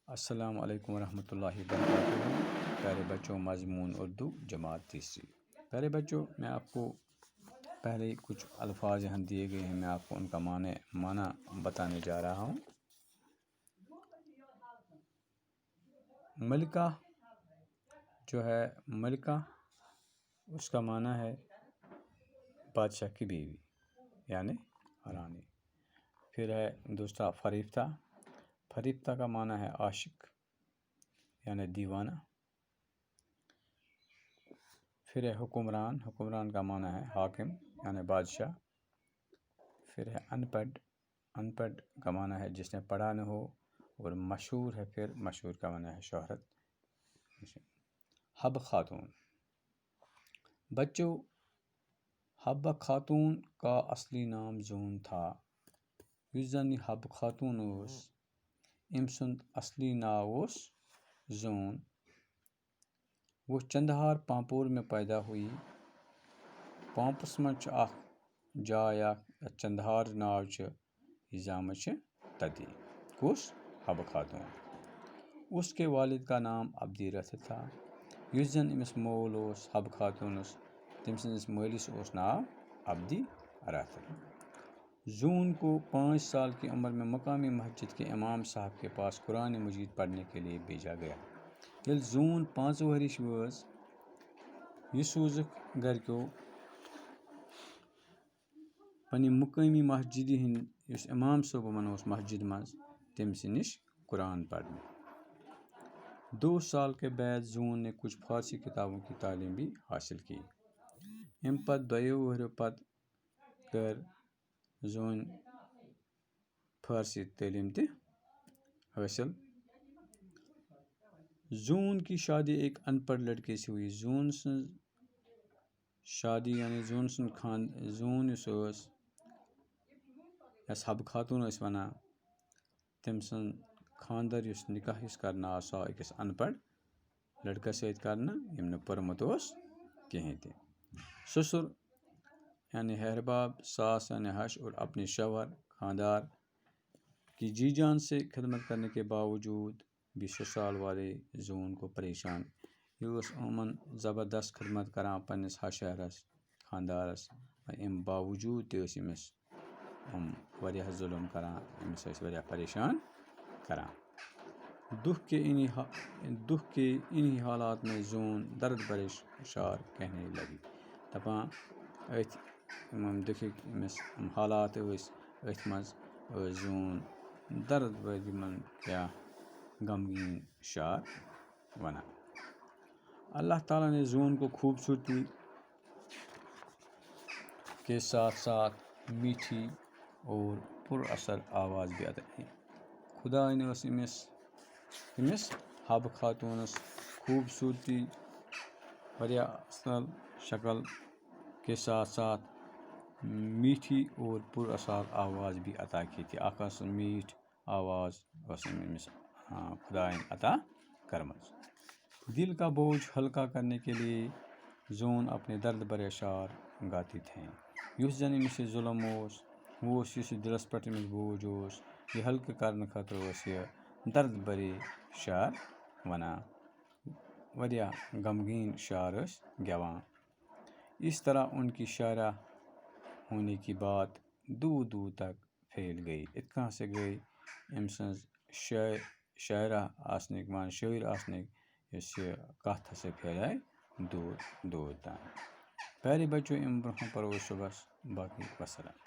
السلام علیکم ورحمۃ اللہ وبرکاتہ۔ پیارے بچوں، مضمون اردو جماعت تیسری۔ پیارے بچوں، میں آپ کو پہلے کچھ الفاظ یہاں دیے گئے ہیں، میں آپ کو ان کا معنی بتانے جا رہا ہوں۔ ملکہ جو ہے، ملکہ اس کا معنی ہے بادشاہ کی بیوی، یعنی رانی۔ پھر ہے دوسرا فریفتہ۔ فریفتہ کا معنی ہے عاشق، یعنی دیوانہ۔ پھر ہے حکمران۔ حکمران کا معنی ہے حاکم، یعنی بادشاہ۔ پھر ہے ان پڑھ۔ ان پڑھ کا معنی ہے جس نے پڑھا نہ ہو۔ اور مشہور ہے، پھر مشہور کا معنی ہے شہرت۔ حب خاتون۔ بچوں، حب خاتون کا اصلی نام زون تھا۔ یُس زن یہ حب خاتون اوس، أمۍ سُنٛد اصلی ناو اوس زون۔ وہ چندہار پامپور میں پیدا ہوئی۔ پامپس منٛز چھُ اکھ جاے اکھ یتھ چندہار ناو چھُ، یہِ زامٕژ چھِ تتی۔ کُس؟ حب خاتون۔ اس کے والد کا نام عبدی رتھ تھا۔ یُس زن أمِس مول اوس حب خاتونس، تٔمۍ سٕنٛدِس مٲلِس اوس ناو عبدی رتھ۔ زون کو 5 سال کی عمر میں مقامی مسجد کے امام صاحب کے پاس قرآن مجید پڑھنے کے لیے بھیجا گیا۔ ییٚلہِ زون 5 ؤہرِش وٲژ، یہِ سوٗزٕکھ گرِکیو پننہِ مقٲمی مسجدِ ہٕنٛدِ یُس امام صٲبن اوس مسجد منٛز، تٔمِس نِش قرآن پڑھنے۔ 2 سال کے بعد زون نے کچھ فارسی کتابوں کی تعلیم بھی حاصل کی۔ امہِ پتہٕ 2 ؤہرِیو پتہٕ کٔر زون فارسی تعلیم تہِ حاصل۔ زون کی شادی ایک ان پڑھ لڑکے سے ہوئی۔ زون سٕنٛز شادی، یعنی زون سُنٛد زون یُس اوس، یس حب خاتون ٲسۍ وَنان، تٔمۍ سُنٛد خانٛدر یُس نکاح یُس کرنہٕ آو، سُہ آو أکِس ان پڑھ لڑکس سۭتۍ کرنہٕ، ییٚمۍ نہٕ پوٚرمُت اوس کِہیٖنۍ تہِ۔ سسر یعنی ہہرباب، ساس یعنی ہش اور اپنے شوہر خاندار کی جی جان سے خدمت کرنے کے باوجود بھی سسرال والے زون کو پریشان۔ یہِ اوس یِمن زبردست خدمت کران پننس ہش شہرس، خاندارس، امہِ باوجود تہِ ٲسۍ أمِس واریاہ ظُلم کران، أمِس ٲسۍ واریاہ پریشان کران۔ دکھ کے انہی حالات میں زون درد بھرے اشعار کہنے لگی۔ دپان أتھۍ یِم دُکھٕکۍ أمِس حالات ٲسۍ، أتھۍ منٛز ٲسۍ زون درد بھرۍ یِمن کیٛاہ غمگیٖن اشعار ونان۔ اللہ تعالیٰ نے زون کو خوبصورتی کے ساتھ ساتھ میٹھی اور پر اثر آواز بھی عطا کی۔ خداے نے أمِس حب خاتونس خوبصورتی، واریاہ اصل شکل کے ساتھ ساتھ میٹھی اور پر اثر آواز بھی عطا کی تھی۔ اکھ ٲس میٖٹھ آواز ٲس أمِس خداین عطا کٔرمٕژ۔ دل کا بوجھ ہلکا کرنے کے لیے زون اپنے درد بھرے اشعار گاتی تھیں۔ یُس زن أمِس یہِ ظُلم اوس، ہُہ اوس یُس یہِ دلس پٮ۪ٹھ أمِس بوجھ اوس، یہِ ہلکہٕ کرنہٕ خٲطرٕ اوس یہِ درد بھرے اشعار ونان، واریاہ غمگیٖن اشعار ٲسۍ گٮ۪وان۔ اس طرح ان کی شاعرہ ہونے کی بات دور دور تک پھیل گئی۔ یِتھ کٔنۍ ہسا گٔے أمۍ سٕنٛز شاعرہ آسنٕکۍ مان شٲعر آسنٕکۍ یۄس یہِ کتھ ہسا پھیلے دوٗر دوٗر تام۔ پیارے بچوں، امہِ برونٛہہ پرو أسۍ صُبحس باقٕے وسلام۔